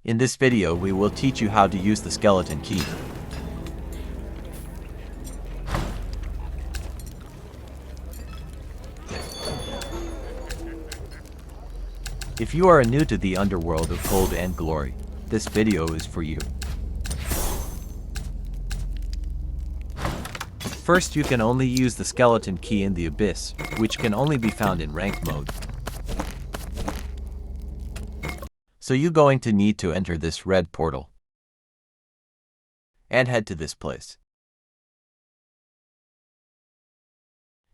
In this video, we will teach you how to use the skeleton key. If you are new to the underworld of Gold and Glory, this video is for you. First, you can only use the skeleton key in the Abyss, which can only be found in ranked mode. So you're going to need to enter this red portal and head to this place.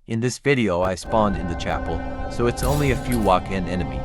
In this video I spawned in the chapel, so it's only a few walk-in enemy.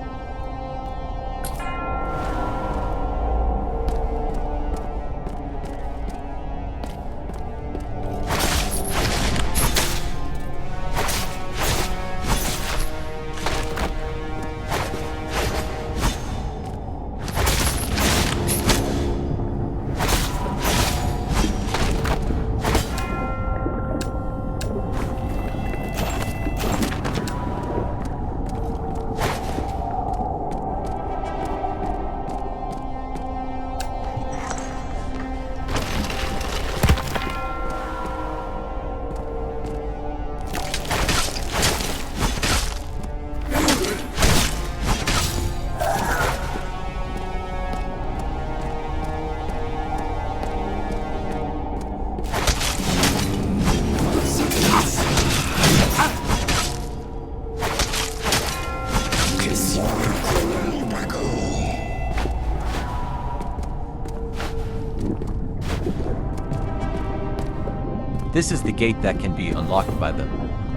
This is the gate that can be unlocked by the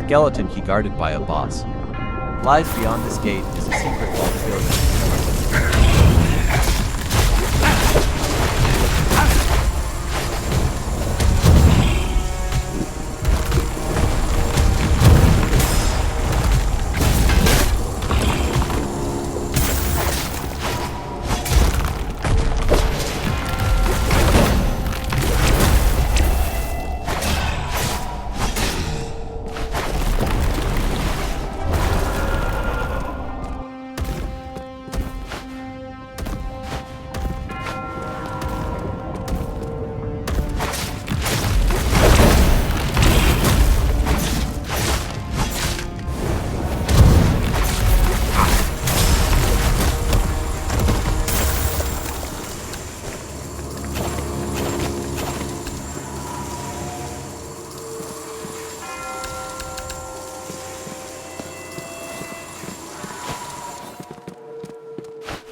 skeleton key guarded by a boss. Lies beyond this gate is a secret vault building.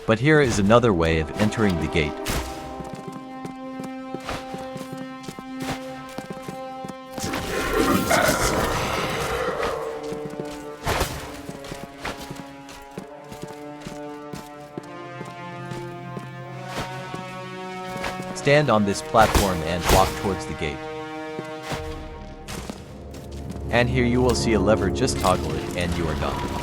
But here is another way of entering the gate. Stand on this platform and walk towards the gate. And here you will see a lever, just toggle it and you are done.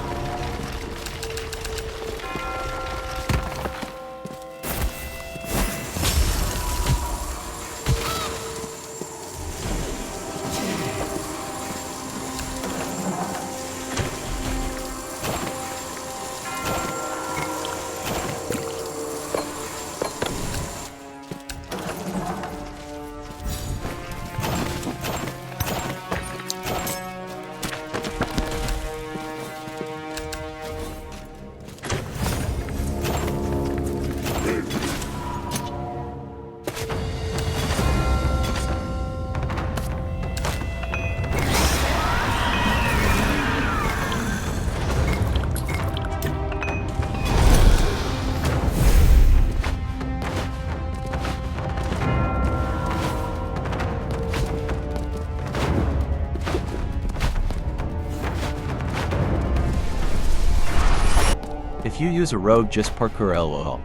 If you use a rogue, just parkour LOL.